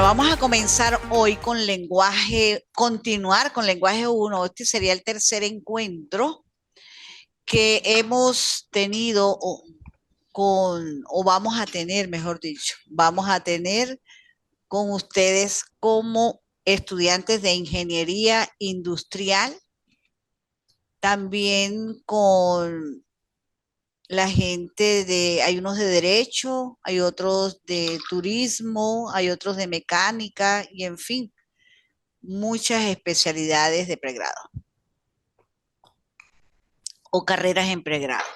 Vamos a comenzar hoy con continuar con lenguaje uno. Este sería el tercer encuentro que hemos tenido o vamos a tener, mejor dicho, vamos a tener con ustedes como estudiantes de ingeniería industrial, también con la gente hay unos de derecho, hay otros de turismo, hay otros de mecánica y en fin, muchas especialidades de pregrado o carreras en pregrado.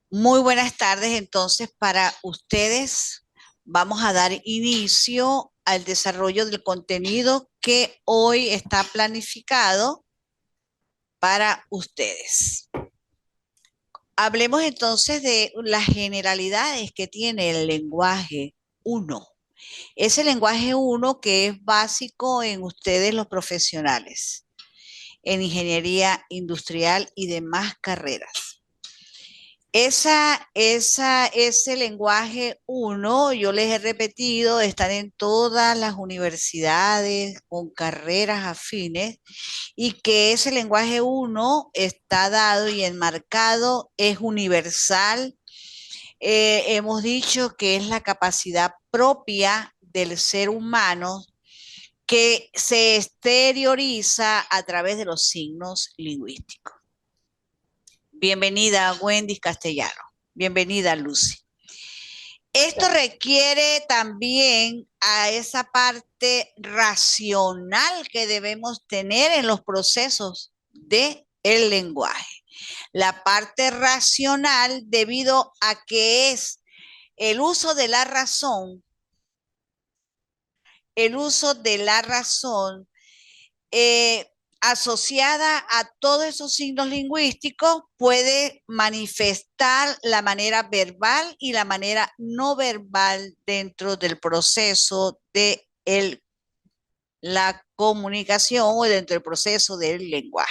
Muy buenas tardes entonces para ustedes. Vamos a dar inicio al desarrollo del contenido que hoy está planificado para ustedes. Hablemos entonces de las generalidades que tiene el lenguaje 1. Ese lenguaje 1 que es básico en ustedes los profesionales, en ingeniería industrial y demás carreras. Ese lenguaje 1, yo les he repetido, están en todas las universidades con carreras afines y que ese lenguaje 1 está dado y enmarcado, es universal. Hemos dicho que es la capacidad propia del ser humano que se exterioriza a través de los signos lingüísticos. Bienvenida Wendy Castellano, bienvenida Lucy. Esto requiere también a esa parte racional que debemos tener en los procesos del lenguaje. La parte racional debido a que es el uso de la razón, asociada a todos esos signos lingüísticos, puede manifestar la manera verbal y la manera no verbal dentro del proceso de la comunicación o dentro del proceso del lenguaje.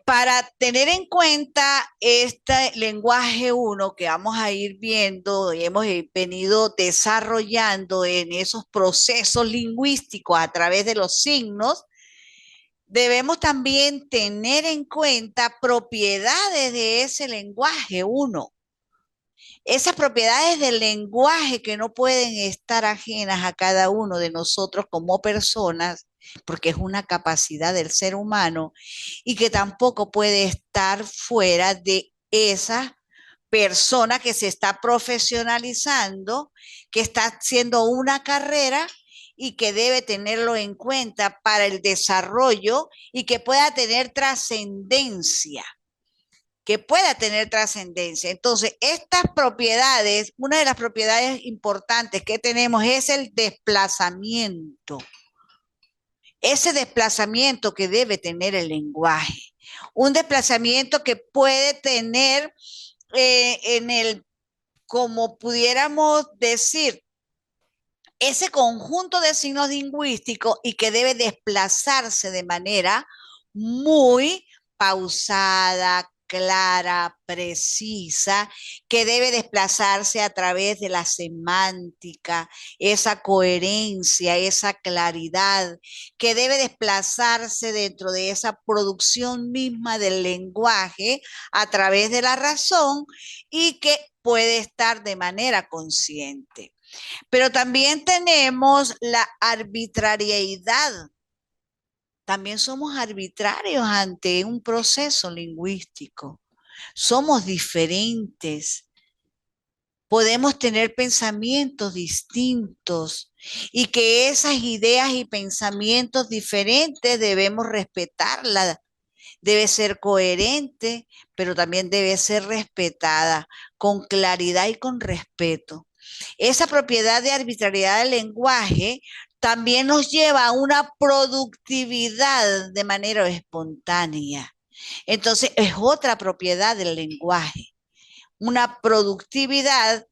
Para tener en cuenta este lenguaje 1 que vamos a ir viendo y hemos venido desarrollando en esos procesos lingüísticos a través de los signos, debemos también tener en cuenta propiedades de ese lenguaje 1. Esas propiedades del lenguaje que no pueden estar ajenas a cada uno de nosotros como personas, porque es una capacidad del ser humano y que tampoco puede estar fuera de esa persona que se está profesionalizando, que está haciendo una carrera y que debe tenerlo en cuenta para el desarrollo y que pueda tener trascendencia. Entonces, estas propiedades, una de las propiedades importantes que tenemos es el desplazamiento. Ese desplazamiento que debe tener el lenguaje. Un desplazamiento que puede tener como pudiéramos decir, ese conjunto de signos lingüísticos y que debe desplazarse de manera muy pausada, clara, precisa, que debe desplazarse a través de la semántica, esa coherencia, esa claridad, que debe desplazarse dentro de esa producción misma del lenguaje a través de la razón y que puede estar de manera consciente. Pero también tenemos la arbitrariedad. También somos arbitrarios ante un proceso lingüístico. Somos diferentes. Podemos tener pensamientos distintos y que esas ideas y pensamientos diferentes debemos respetarlas. Debe ser coherente, pero también debe ser respetada con claridad y con respeto. Esa propiedad de arbitrariedad del lenguaje también nos lleva a una productividad de manera espontánea. Entonces, es otra propiedad del lenguaje, una productividad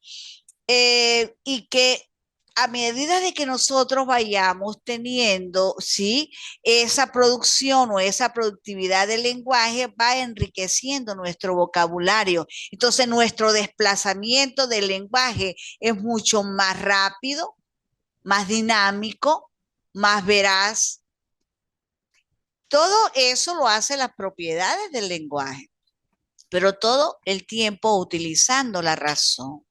y que a medida de que nosotros vayamos teniendo, ¿sí? Esa producción o esa productividad del lenguaje va enriqueciendo nuestro vocabulario. Entonces, nuestro desplazamiento del lenguaje es mucho más rápido, más dinámico, más veraz. Todo eso lo hacen las propiedades del lenguaje, pero todo el tiempo utilizando la razón.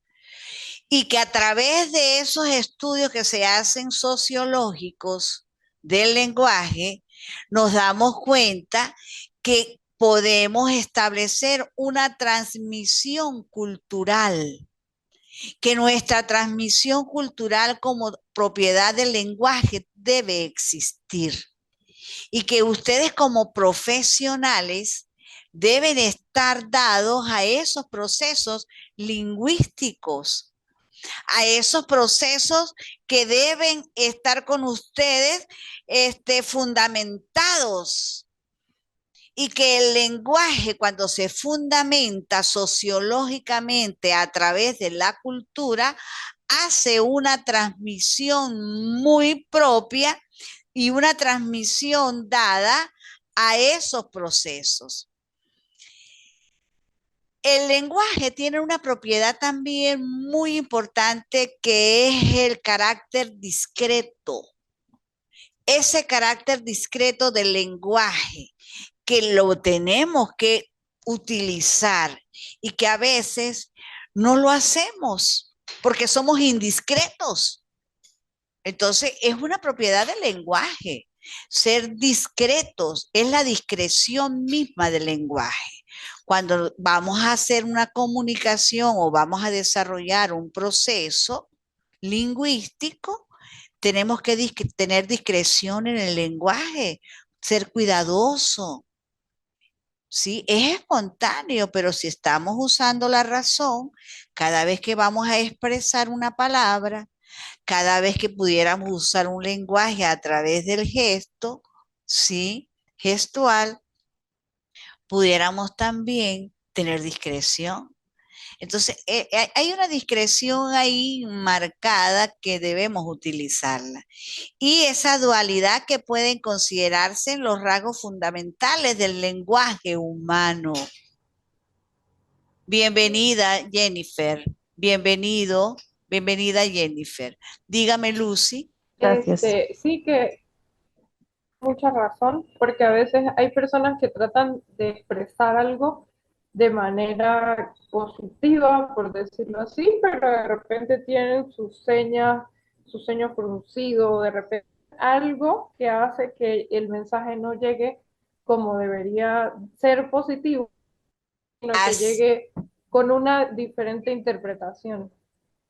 Y que a través de esos estudios que se hacen sociológicos del lenguaje, nos damos cuenta que podemos establecer una transmisión cultural, que nuestra transmisión cultural como propiedad del lenguaje debe existir y que ustedes como profesionales deben estar dados a esos procesos lingüísticos, a esos procesos que deben estar con ustedes fundamentados, y que el lenguaje, cuando se fundamenta sociológicamente a través de la cultura, hace una transmisión muy propia y una transmisión dada a esos procesos. El lenguaje tiene una propiedad también muy importante, que es el carácter discreto. Ese carácter discreto del lenguaje, que lo tenemos que utilizar y que a veces no lo hacemos porque somos indiscretos. Entonces, es una propiedad del lenguaje. Ser discretos es la discreción misma del lenguaje. Cuando vamos a hacer una comunicación o vamos a desarrollar un proceso lingüístico, tenemos que tener discreción en el lenguaje, ser cuidadoso. Sí, es espontáneo, pero si estamos usando la razón, cada vez que vamos a expresar una palabra, cada vez que pudiéramos usar un lenguaje a través del gesto, sí, gestual, pudiéramos también tener discreción. Entonces, hay una discreción ahí marcada que debemos utilizarla. Y esa dualidad que pueden considerarse en los rasgos fundamentales del lenguaje humano. Bienvenida, Jennifer. Bienvenido, bienvenida, Jennifer. Dígame, Lucy. Gracias. Sí que mucha razón, porque a veces hay personas que tratan de expresar algo de manera positiva, por decirlo así, pero de repente tienen sus señas, sus seños fruncidos, de repente algo que hace que el mensaje no llegue como debería ser positivo, sino que As- llegue con una diferente interpretación.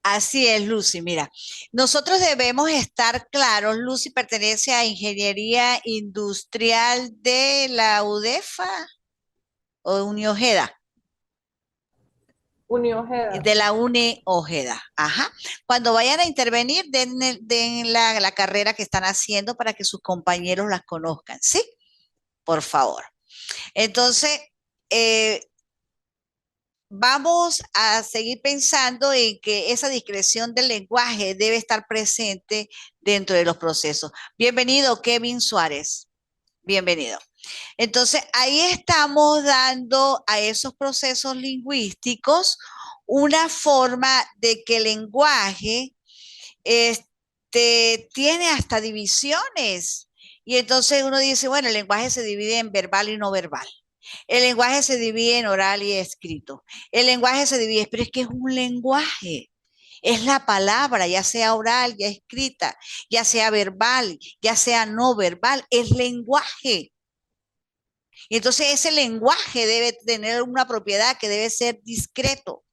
Así es, Lucy. Mira, nosotros debemos estar claros. Lucy pertenece a Ingeniería Industrial de la UDEFA o Uniojeda. Uniojeda. De la UNE Ojeda. Ajá. Cuando vayan a intervenir, den la carrera que están haciendo para que sus compañeros las conozcan, ¿sí? Por favor. Entonces, eh, vamos a seguir pensando en que esa discreción del lenguaje debe estar presente dentro de los procesos. Bienvenido, Kevin Suárez. Bienvenido. Entonces, ahí estamos dando a esos procesos lingüísticos una forma de que el lenguaje tiene hasta divisiones. Y entonces uno dice, bueno, el lenguaje se divide en verbal y no verbal. El lenguaje se divide en oral y escrito. El lenguaje se divide, pero es que es un lenguaje. Es la palabra, ya sea oral, ya escrita, ya sea verbal, ya sea no verbal, es lenguaje. Y entonces ese lenguaje debe tener una propiedad que debe ser discreto.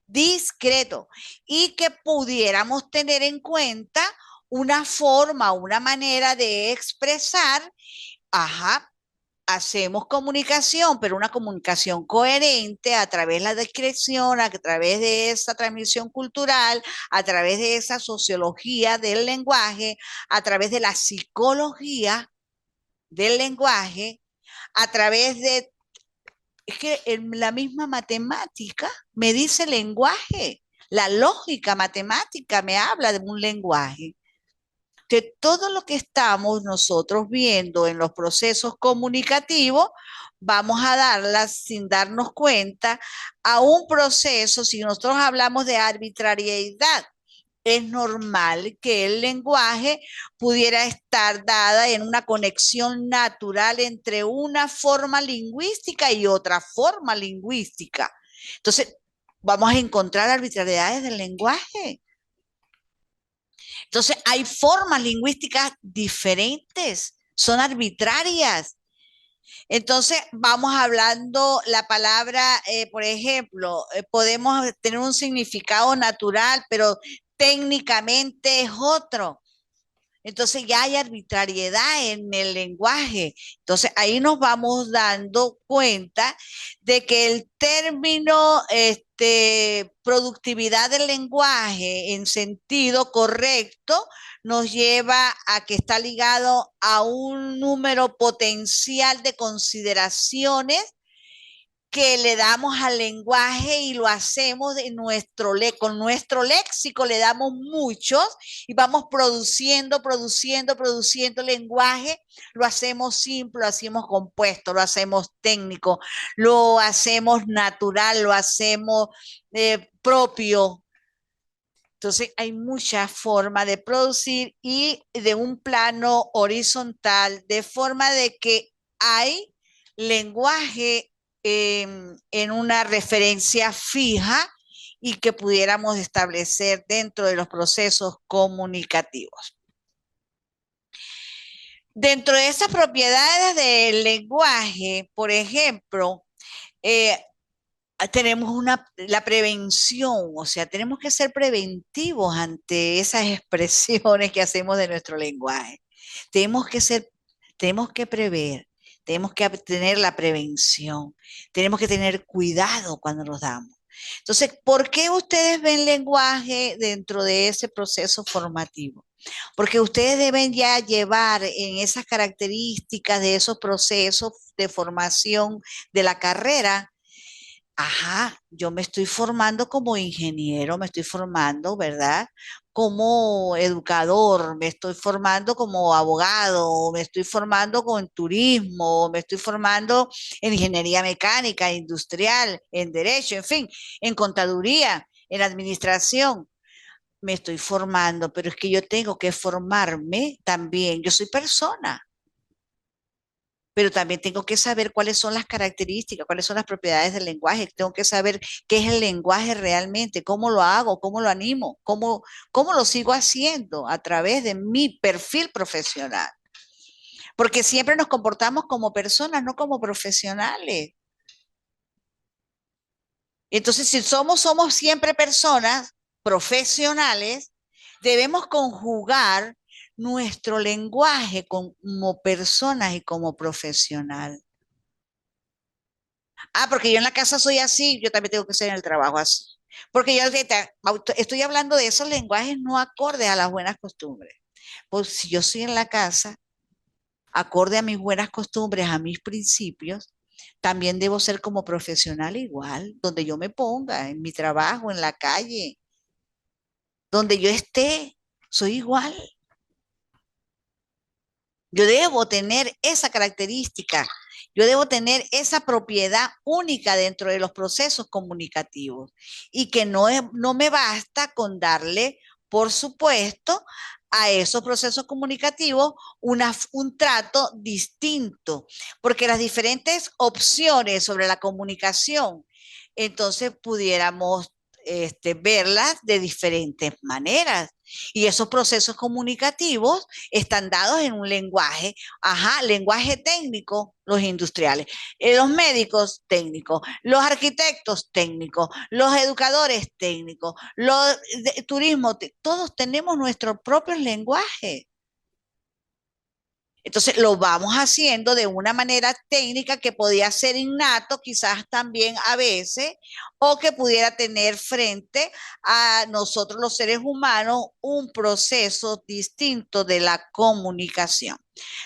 Discreto. Y que pudiéramos tener en cuenta una forma, una manera de expresar, ajá, hacemos comunicación, pero una comunicación coherente a través de la discreción, a través de esa transmisión cultural, a través de esa sociología del lenguaje, a través de la psicología del lenguaje, a través de, es que en la misma matemática me dice lenguaje. La lógica matemática me habla de un lenguaje. Que todo lo que estamos nosotros viendo en los procesos comunicativos, vamos a darlas sin darnos cuenta a un proceso, si nosotros hablamos de arbitrariedad, es normal que el lenguaje pudiera estar dada en una conexión natural entre una forma lingüística y otra forma lingüística. Entonces, vamos a encontrar arbitrariedades del lenguaje. Entonces, hay formas lingüísticas diferentes, son arbitrarias. Entonces, vamos hablando la palabra, por ejemplo, podemos tener un significado natural, pero técnicamente es otro. Entonces ya hay arbitrariedad en el lenguaje. Entonces ahí nos vamos dando cuenta de que el término productividad del lenguaje en sentido correcto nos lleva a que está ligado a un número potencial de consideraciones que le damos al lenguaje y lo hacemos de con nuestro léxico, le damos muchos y vamos produciendo lenguaje, lo hacemos simple, lo hacemos compuesto, lo hacemos técnico, lo hacemos natural, lo hacemos propio. Entonces hay mucha forma de producir y de un plano horizontal, de forma de que hay lenguaje en una referencia fija y que pudiéramos establecer dentro de los procesos comunicativos. Dentro de esas propiedades del lenguaje, por ejemplo, eh, tenemos la prevención, o sea, tenemos que ser preventivos ante esas expresiones que hacemos de nuestro lenguaje. Tenemos que ser, tenemos que prever, tenemos que tener la prevención, tenemos que tener cuidado cuando nos damos. Entonces, ¿por qué ustedes ven lenguaje dentro de ese proceso formativo? Porque ustedes deben ya llevar en esas características de esos procesos de formación de la carrera. Ajá, yo me estoy formando como ingeniero, me estoy formando, ¿verdad? Como educador, me estoy formando como abogado, me estoy formando con turismo, me estoy formando en ingeniería mecánica, industrial, en derecho, en fin, en contaduría, en administración. Me estoy formando, pero es que yo tengo que formarme también. Yo soy persona, pero también tengo que saber cuáles son las características, cuáles son las propiedades del lenguaje, tengo que saber qué es el lenguaje realmente, cómo lo hago, cómo lo animo, cómo lo sigo haciendo a través de mi perfil profesional. Porque siempre nos comportamos como personas, no como profesionales. Entonces, si somos siempre personas profesionales, debemos conjugar nuestro lenguaje como personas y como profesional. Ah, porque yo en la casa soy así, yo también tengo que ser en el trabajo así. Porque yo estoy hablando de esos lenguajes no acordes a las buenas costumbres. Pues si yo soy en la casa, acorde a mis buenas costumbres, a mis principios, también debo ser como profesional igual, donde yo me ponga, en mi trabajo, en la calle, donde yo esté, soy igual. Yo debo tener esa característica, yo debo tener esa propiedad única dentro de los procesos comunicativos y que no me basta con darle, por supuesto, a esos procesos comunicativos un trato distinto, porque las diferentes opciones sobre la comunicación, entonces pudiéramos verlas de diferentes maneras. Y esos procesos comunicativos están dados en un lenguaje, ajá, lenguaje técnico, los industriales, los médicos técnicos, los arquitectos técnicos, los educadores técnicos, los de turismo, todos tenemos nuestros propios lenguajes. Entonces lo vamos haciendo de una manera técnica que podía ser innato quizás también a veces, o que pudiera tener frente a nosotros los seres humanos un proceso distinto de la comunicación.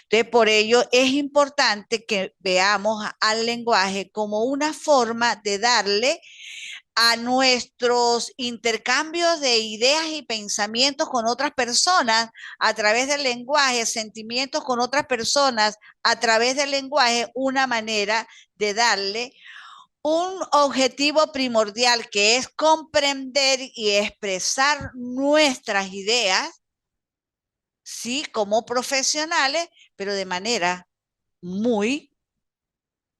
Entonces, por ello es importante que veamos al lenguaje como una forma de darle a nuestros intercambios de ideas y pensamientos con otras personas a través del lenguaje, sentimientos con otras personas a través del lenguaje, una manera de darle un objetivo primordial que es comprender y expresar nuestras ideas, sí, como profesionales, pero de manera muy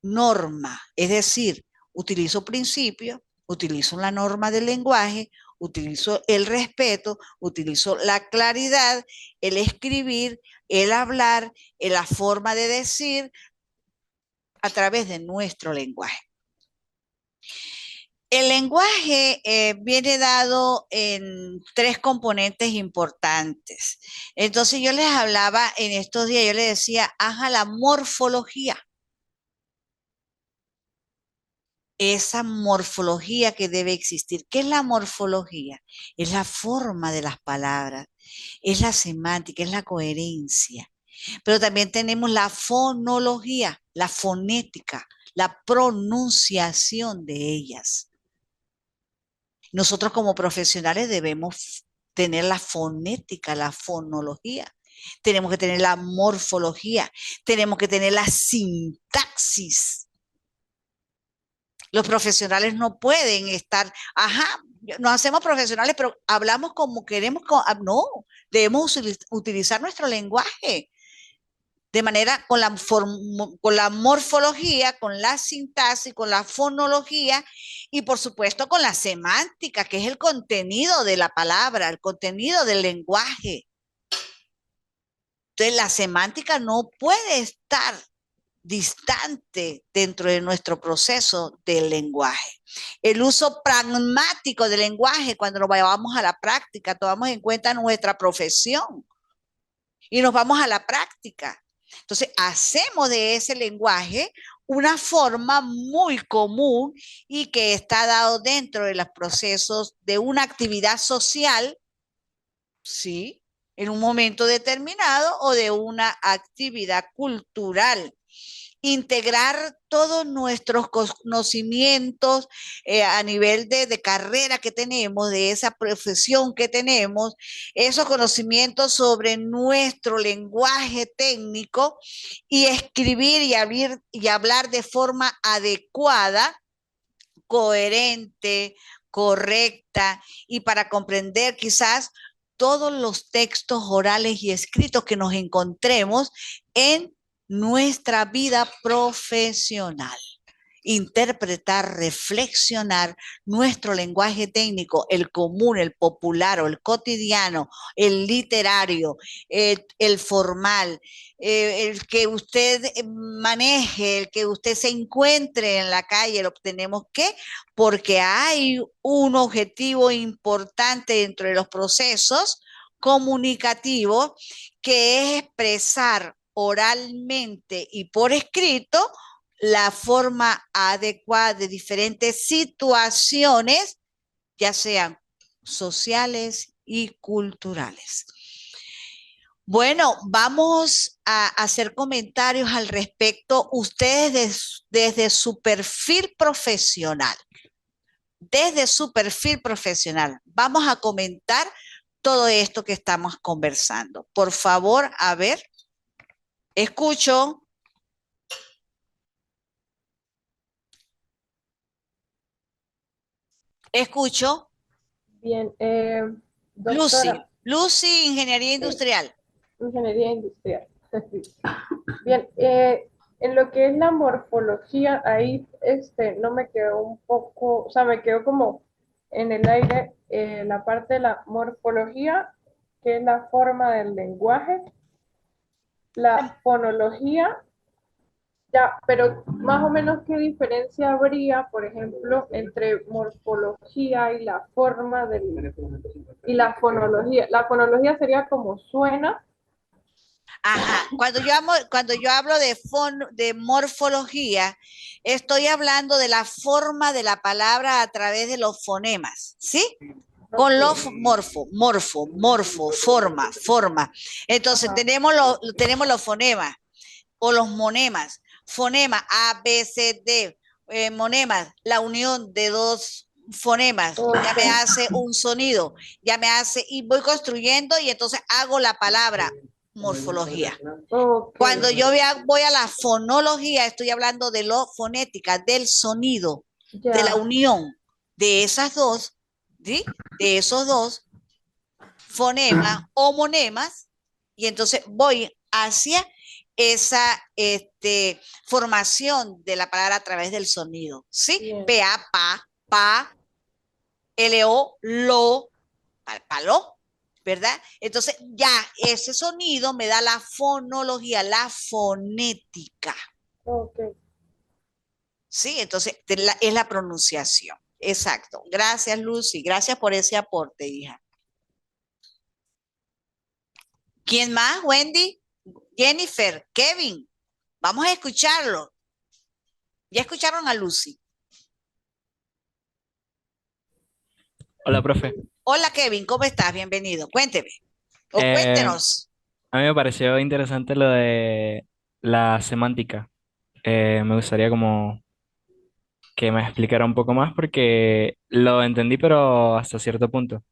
norma, es decir, utilizo principios, utilizo la norma del lenguaje, utilizo el respeto, utilizo la claridad, el escribir, el hablar, la forma de decir a través de nuestro lenguaje. El lenguaje viene dado en tres componentes importantes. Entonces yo les hablaba en estos días, yo les decía, haga la morfología. Esa morfología que debe existir. ¿Qué es la morfología? Es la forma de las palabras, es la semántica, es la coherencia. Pero también tenemos la fonología, la fonética, la pronunciación de ellas. Nosotros como profesionales debemos tener la fonética, la fonología. Tenemos que tener la morfología, tenemos que tener la sintaxis. Los profesionales no pueden estar, ajá, nos hacemos profesionales, pero hablamos como queremos, no, debemos utilizar nuestro lenguaje de manera con la morfología, con la sintaxis, con la fonología y por supuesto con la semántica, que es el contenido de la palabra, el contenido del lenguaje. Entonces la semántica no puede estar distante dentro de nuestro proceso del lenguaje. El uso pragmático del lenguaje, cuando nos vayamos a la práctica, tomamos en cuenta nuestra profesión y nos vamos a la práctica. Entonces, hacemos de ese lenguaje una forma muy común y que está dado dentro de los procesos de una actividad social, ¿sí? En un momento determinado o de una actividad cultural. Integrar todos nuestros conocimientos a nivel de carrera que tenemos, de esa profesión que tenemos, esos conocimientos sobre nuestro lenguaje técnico y escribir y hablar de forma adecuada, coherente, correcta y para comprender quizás todos los textos orales y escritos que nos encontremos en nuestra vida profesional. Interpretar, reflexionar nuestro lenguaje técnico, el común, el popular o el cotidiano, el literario, el formal, el que usted maneje, el que usted se encuentre en la calle, lo tenemos que, porque hay un objetivo importante dentro de los procesos comunicativos que es expresar oralmente y por escrito la forma adecuada de diferentes situaciones, ya sean sociales y culturales. Bueno, vamos a hacer comentarios al respecto ustedes desde su perfil profesional. Desde su perfil profesional. Vamos a comentar todo esto que estamos conversando. Por favor, a ver, escucho. Escucho. Bien, Lucy, doctora, Lucy, Ingeniería Industrial. ingeniería industrial. Bien, en lo que es la morfología, ahí no me quedó un poco, o sea, me quedó como en el aire la parte de la morfología, que es la forma del lenguaje, la fonología, ya, pero más o menos qué diferencia habría, por ejemplo, entre morfología y la forma del, y la fonología. La fonología sería como suena. Ajá, cuando yo hablo de morfología, estoy hablando de la forma de la palabra a través de los fonemas, ¿sí? Con los forma. Entonces, Ajá. tenemos los fonemas o los monemas. Fonema, A, B, C, D, monemas, la unión de dos fonemas, ya me Ok, hace un sonido, ya me hace, y voy construyendo y entonces hago la palabra morfología. ok, Cuando yo voy a la fonología, estoy hablando de lo fonética, del sonido, de la ya, unión de esas dos, ¿sí? De esos dos fonemas o monemas, y entonces voy hacia esa formación de la palabra a través del sonido, ¿sí? bien, Pa, pa, lo, lo, palo, ¿verdad? Entonces ya ese sonido me da la fonología, la fonética, ok. ¿sí? Entonces es la pronunciación. Exacto. Gracias, Lucy. Gracias por ese aporte, hija. ¿Quién más? Wendy, Jennifer, Kevin. Vamos a escucharlo. Ya escucharon a Lucy. Hola, profe. Hola, Kevin, ¿cómo estás? Bienvenido. Cuénteme. O Eh, cuéntenos. a mí me pareció interesante lo de la semántica. Me gustaría como que me explicara un poco más porque lo entendí, pero hasta cierto punto.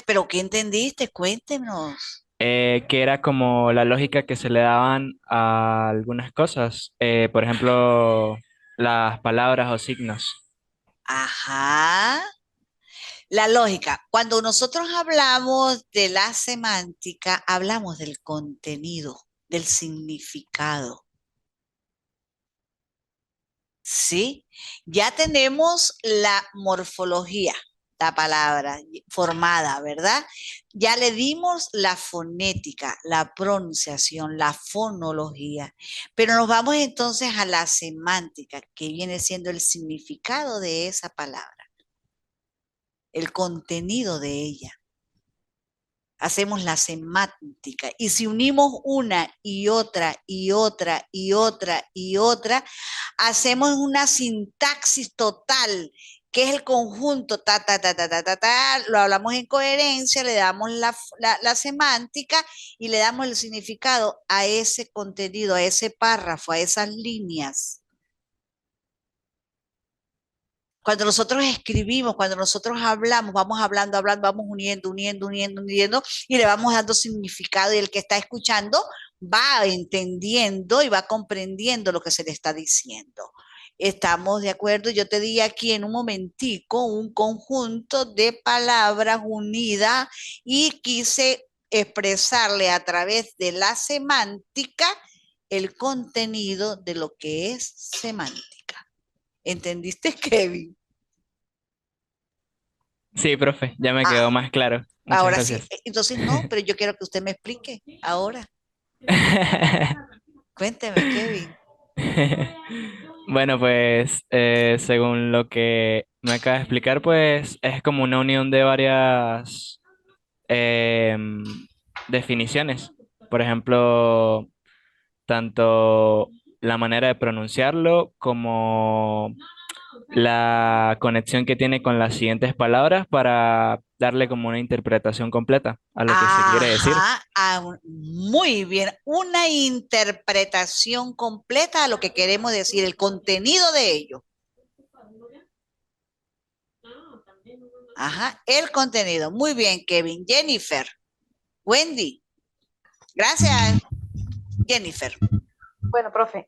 ¿Pero qué entendiste? Cuéntenos. Que era como la lógica que se le daban a algunas cosas. Por ejemplo, las palabras o signos. Ajá. La lógica. Cuando nosotros hablamos de la semántica, hablamos del contenido, del significado. ¿Sí? Ya tenemos la morfología, la palabra formada, ¿verdad? Ya le dimos la fonética, la pronunciación, la fonología, pero nos vamos entonces a la semántica, que viene siendo el significado de esa palabra, el contenido de ella. Hacemos la semántica. Y si unimos una y otra y otra y otra y otra, hacemos una sintaxis total, que es el conjunto, lo hablamos en coherencia, le damos la semántica y le damos el significado a ese contenido, a ese párrafo, a esas líneas. Cuando nosotros escribimos, cuando nosotros hablamos, vamos hablando, hablando, vamos uniendo, uniendo, uniendo, uniendo, y le vamos dando significado y el que está escuchando va entendiendo y va comprendiendo lo que se le está diciendo. ¿Estamos de acuerdo? Yo te di aquí en un momentico un conjunto de palabras unidas y quise expresarle a través de la semántica el contenido de lo que es semántica. ¿Entendiste, Kevin? Sí, profe, ya me Ah, quedó más claro. Muchas ahora sí. gracias. Entonces no, pero yo quiero que usted me explique ahora. Cuénteme, Kevin. Bueno, pues según lo que me acaba de explicar, pues es como una unión de varias em, definiciones. Por ejemplo, tanto la manera de pronunciarlo como la conexión que tiene con las siguientes palabras para darle como una interpretación completa a lo que se quiere decir. Ajá, muy bien. Una interpretación completa a lo que queremos decir, el contenido de ello. Ajá, el contenido. Muy bien, Kevin. Jennifer, Wendy. Gracias, Jennifer. Bueno, profe,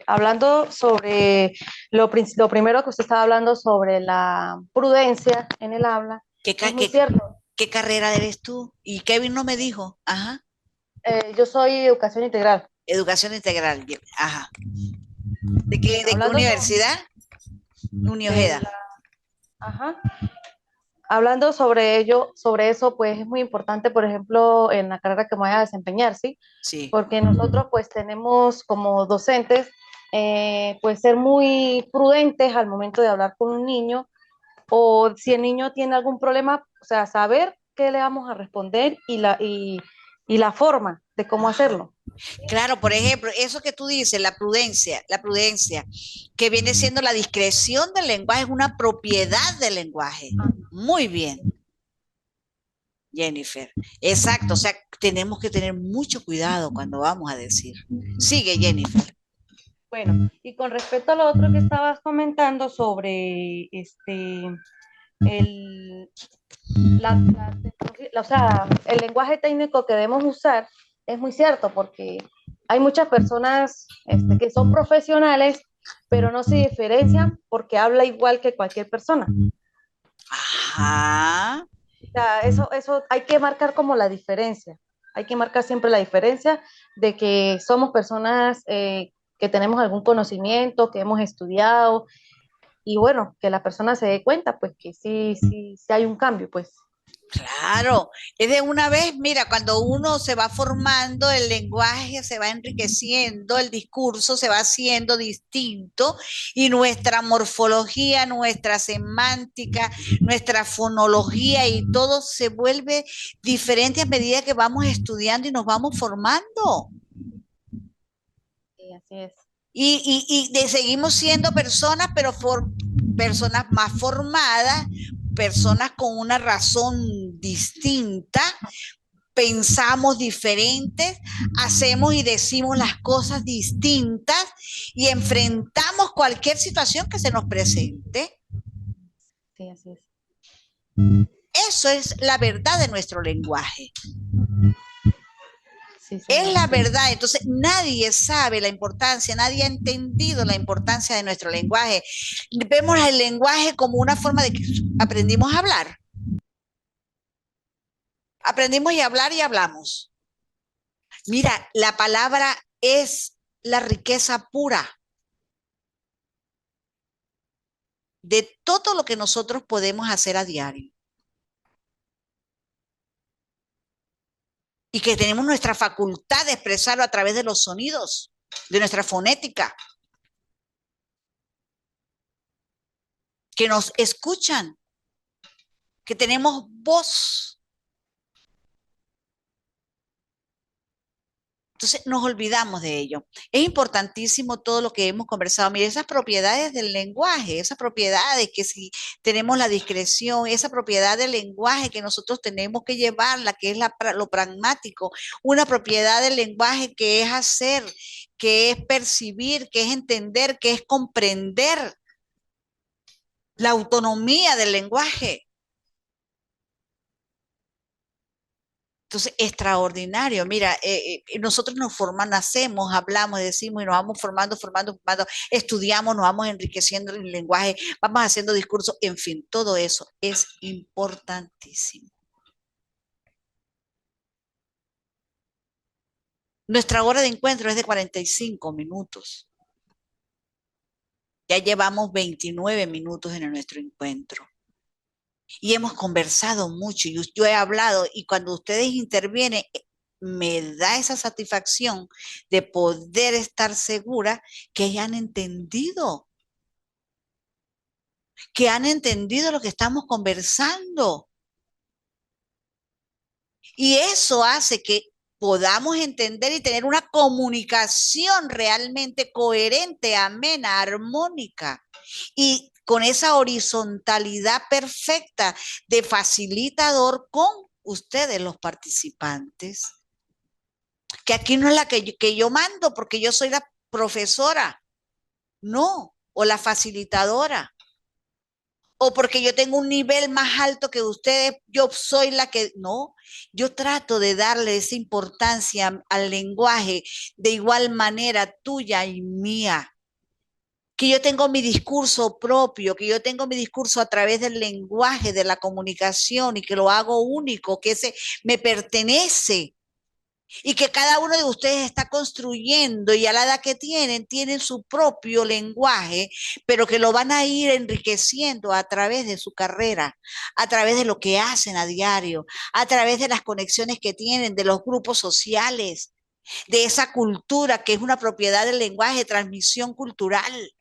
hablando sobre lo primero que usted estaba hablando sobre la prudencia en el habla, ¿Qué, es muy qué, cierto. qué carrera eres tú? Y Kevin no me dijo. Ajá, Yo soy educación integral. educación integral. Ajá. Bueno, De qué hablando universidad? de Uniojeda. la, ajá, hablando sobre ello, sobre eso, pues es muy importante, por ejemplo, en la carrera que me voy a desempeñar, ¿sí? Sí. Porque nosotros pues tenemos como docentes, pues ser muy prudentes al momento de hablar con un niño o si el niño tiene algún problema, o sea, saber qué le vamos a responder y la forma de cómo Ajá. hacerlo. Claro, por ejemplo, eso que tú dices, la prudencia, que viene siendo la discreción del lenguaje, es una propiedad del lenguaje. Muy bien, Jennifer. Exacto, o sea, tenemos que tener mucho cuidado cuando vamos a decir. Sigue, Jennifer. Bueno, y con respecto a lo otro que estabas comentando sobre el, la tecnología, o sea, el lenguaje técnico que debemos usar, es muy cierto, porque hay muchas personas que son profesionales, pero no se diferencian porque habla igual que cualquier persona. Ajá. O sea, eso hay que marcar como la diferencia. Hay que marcar siempre la diferencia de que somos personas que tenemos algún conocimiento, que hemos estudiado, y bueno, que la persona se dé cuenta, pues que sí hay un cambio, pues. Claro, es de una vez, mira, cuando uno se va formando, el lenguaje se va enriqueciendo, el discurso se va haciendo distinto y nuestra morfología, nuestra semántica, nuestra fonología y todo se vuelve diferente a medida que vamos estudiando y nos vamos formando. Sí, así es. Seguimos siendo personas, pero personas más formadas, personas con una razón distinta, pensamos diferentes, hacemos y decimos las cosas distintas y enfrentamos cualquier situación que se nos presente. Sí, así es. Eso es la verdad de nuestro lenguaje. Sí, Es la señora. verdad, entonces nadie sabe la importancia, nadie ha entendido la importancia de nuestro lenguaje. Vemos el lenguaje como una forma de que aprendimos a hablar. Aprendimos a hablar y hablamos. Mira, la palabra es la riqueza pura de todo lo que nosotros podemos hacer a diario. Y que tenemos nuestra facultad de expresarlo a través de los sonidos, de nuestra fonética. Que nos escuchan, que tenemos voz. Entonces nos olvidamos de ello. Es importantísimo todo lo que hemos conversado. Mire, esas propiedades del lenguaje, esas propiedades que si tenemos la discreción, esa propiedad del lenguaje que nosotros tenemos que llevarla, que es lo pragmático, una propiedad del lenguaje que es hacer, que es percibir, que es entender, que es comprender la autonomía del lenguaje. Entonces, extraordinario. Mira, nosotros nos formamos, nacemos, hablamos, decimos y nos vamos formando, estudiamos, nos vamos enriqueciendo el lenguaje, vamos haciendo discursos, en fin, todo eso es importantísimo. Nuestra hora de encuentro es de 45 minutos. Ya llevamos 29 minutos en nuestro encuentro. Y hemos conversado mucho, y yo he hablado, y cuando ustedes intervienen, me da esa satisfacción de poder estar segura que han entendido lo que estamos conversando. Y eso hace que podamos entender y tener una comunicación realmente coherente, amena, armónica. Y con esa horizontalidad perfecta de facilitador con ustedes, los participantes. Que aquí no es la que yo mando porque yo soy la profesora, no, o la facilitadora. O porque yo tengo un nivel más alto que ustedes, yo soy la que, no, yo trato de darle esa importancia al lenguaje de igual manera tuya y mía. Que yo tengo mi discurso propio, que yo tengo mi discurso a través del lenguaje, de la comunicación y que lo hago único, que ese me pertenece y que cada uno de ustedes está construyendo y a la edad que tienen su propio lenguaje, pero que lo van a ir enriqueciendo a través de su carrera, a través de lo que hacen a diario, a través de las conexiones que tienen, de los grupos sociales, de esa cultura que es una propiedad del lenguaje, transmisión cultural.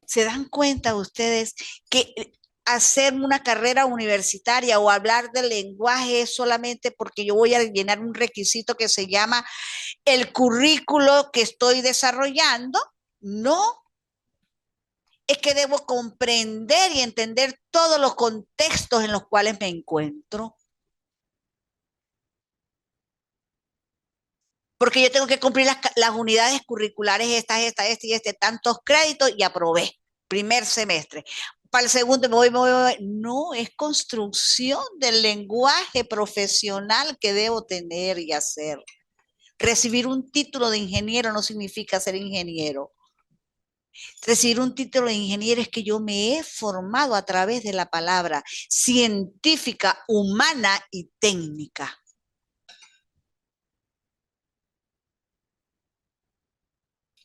¿Se dan cuenta ustedes que hacer una carrera universitaria o hablar del lenguaje es solamente porque yo voy a llenar un requisito que se llama el currículo que estoy desarrollando? No, es que debo comprender y entender todos los contextos en los cuales me encuentro. porque yo tengo que cumplir las unidades curriculares, tantos créditos y aprobé, primer semestre. Para el segundo me voy. No, es construcción del lenguaje profesional que debo tener y hacer. Recibir un título de ingeniero no significa ser ingeniero. Recibir un título de ingeniero es que yo me he formado a través de la palabra científica, humana y técnica.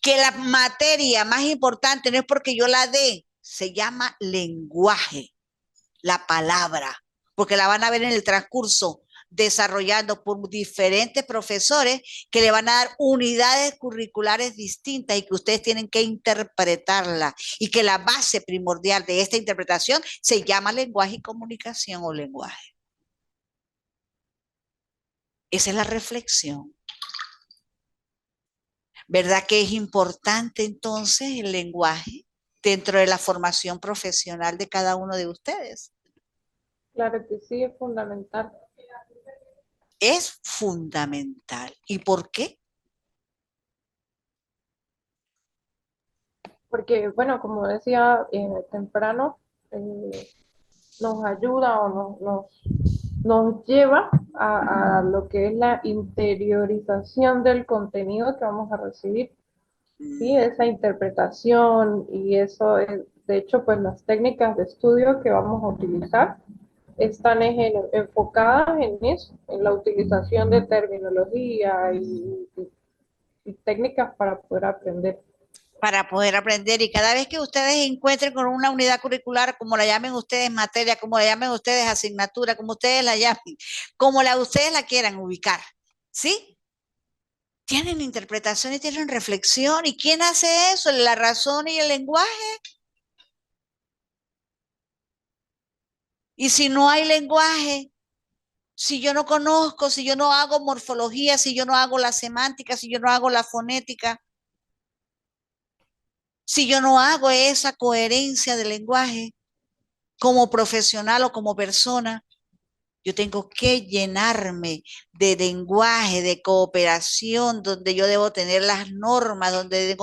Que la materia más importante no es porque yo la dé, se llama lenguaje, la palabra, porque la van a ver en el transcurso desarrollando por diferentes profesores que le van a dar unidades curriculares distintas y que ustedes tienen que interpretarla y que la base primordial de esta interpretación se llama lenguaje y comunicación o lenguaje. Esa es la reflexión. ¿Verdad que es importante entonces el lenguaje dentro de la formación profesional de cada uno de ustedes? Claro que sí, es fundamental. Es fundamental. ¿Y por qué? Porque, bueno, como decía temprano, nos ayuda o nos lleva a lo que es la interiorización del contenido que vamos a recibir. Sí, esa interpretación y eso, de hecho, pues las técnicas de estudio que vamos a utilizar están enfocadas en eso, en la utilización de terminología y técnicas para poder aprender. Para poder aprender y cada vez que ustedes encuentren con una unidad curricular, como la llamen ustedes materia, como la llamen ustedes asignatura, como ustedes la llamen, como ustedes la quieran ubicar, ¿sí? Tienen interpretación y tienen reflexión. ¿Y quién hace eso? La razón y el lenguaje. Y si no hay lenguaje, si yo no conozco, si yo no hago morfología, si yo no hago la semántica, si yo no hago la fonética, si yo no hago esa coherencia del lenguaje como profesional o como persona, yo tengo que llenarme de lenguaje, de cooperación, donde yo debo tener las normas, donde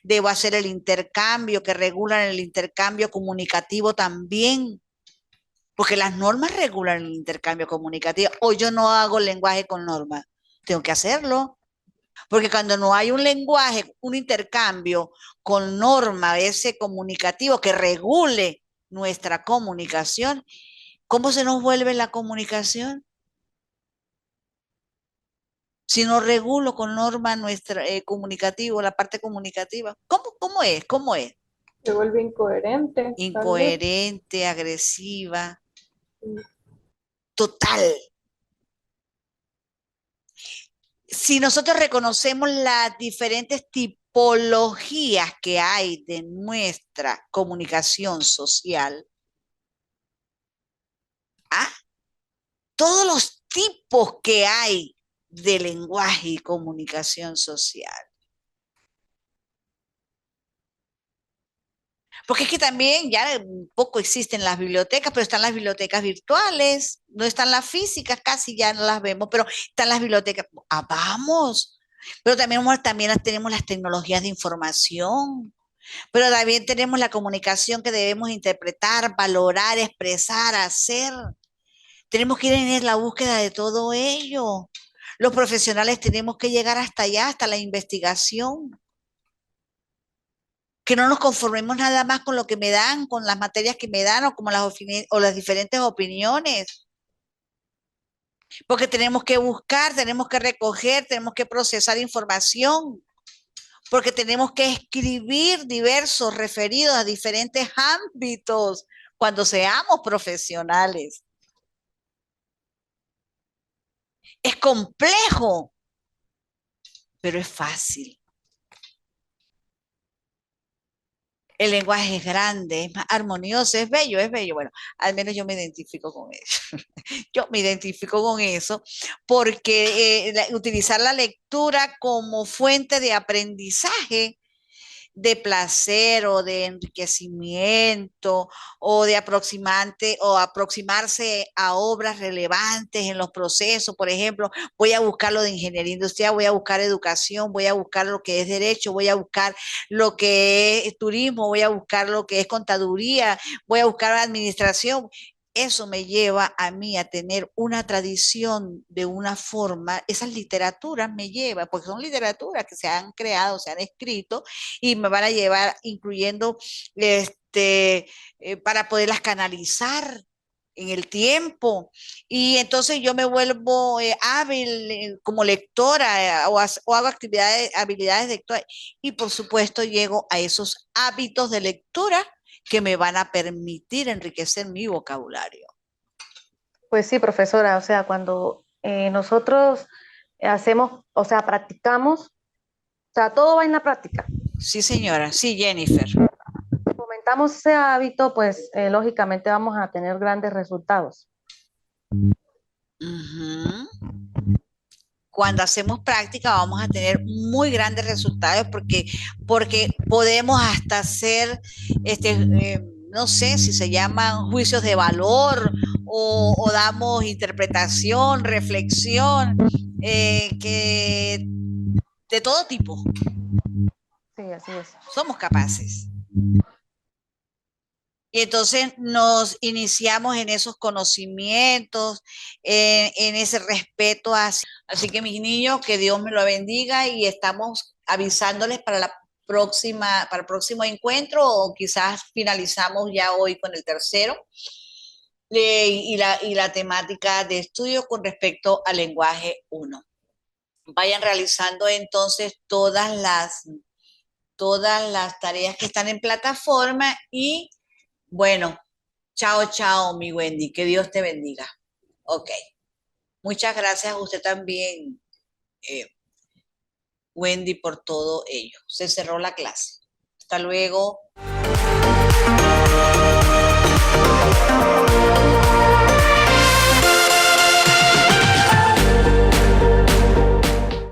debo hacer el intercambio, que regulan el intercambio comunicativo también, porque las normas regulan el intercambio comunicativo, o yo no hago lenguaje con normas, tengo que hacerlo. Porque cuando no hay un lenguaje, un intercambio con norma, ese comunicativo que regule nuestra comunicación, ¿cómo se nos vuelve la comunicación? Si no regulo con norma nuestra comunicativo, la parte comunicativa, ¿cómo es? ¿Cómo es? Se vuelve incoherente, tal vez. Incoherente, agresiva, Sí. total. Si nosotros reconocemos las diferentes tipologías que hay de nuestra comunicación social, ¿ah? Todos los tipos que hay de lenguaje y comunicación social. Porque es que también ya un poco existen las bibliotecas, pero están las bibliotecas virtuales, no están las físicas, casi ya no las vemos, pero están las bibliotecas. Ah, vamos. Pero también tenemos las tecnologías de información, pero también tenemos la comunicación que debemos interpretar, valorar, expresar, hacer. Tenemos que ir en la búsqueda de todo ello. Los profesionales tenemos que llegar hasta allá, hasta la investigación. Que no nos conformemos nada más con lo que me dan, con las materias que me dan o como las diferentes opiniones. Porque tenemos que buscar, tenemos que recoger, tenemos que procesar información. Porque tenemos que escribir diversos referidos a diferentes ámbitos cuando seamos profesionales. Es complejo, pero es fácil. El lenguaje es grande, es más armonioso, es bello, es bello. Bueno, al menos yo me identifico con eso. Yo me identifico con eso porque utilizar la lectura como fuente de aprendizaje de placer o de enriquecimiento o de aproximarse a obras relevantes en los procesos. Por ejemplo, voy a buscar lo de ingeniería industrial, voy a buscar educación, voy a buscar lo que es derecho, voy a buscar lo que es turismo, voy a buscar lo que es contaduría, voy a buscar administración. Eso me lleva a mí a tener una tradición de una forma, esas literaturas me llevan, porque son literaturas que se han creado, se han escrito y me van a llevar incluyendo para poderlas canalizar en el tiempo. Y entonces yo me vuelvo hábil como lectora o hago actividades, habilidades de lectora y por supuesto llego a esos hábitos de lectura que me van a permitir enriquecer mi vocabulario. Pues sí, profesora, o sea, cuando nosotros hacemos, o sea, practicamos, o sea, todo va en la práctica. Sí, señora. Sí, Jennifer. Fomentamos ese hábito, pues lógicamente vamos a tener grandes resultados. Uh-huh. Cuando hacemos práctica vamos a tener muy grandes resultados porque podemos hasta hacer, no sé si se llaman juicios de valor o damos interpretación, reflexión, que de todo tipo. Sí, así es. Somos capaces. Y entonces nos iniciamos en esos conocimientos, en ese respeto. Así que mis niños, que Dios me lo bendiga y estamos avisándoles para para el próximo encuentro o quizás finalizamos ya hoy con el tercero y la temática de estudio con respecto al lenguaje 1. Vayan realizando entonces todas las tareas que están en plataforma y bueno, chao, chao, mi Wendy. Que Dios te bendiga. Ok. Muchas gracias a usted también, Wendy, por todo ello. Se cerró la clase. Hasta luego.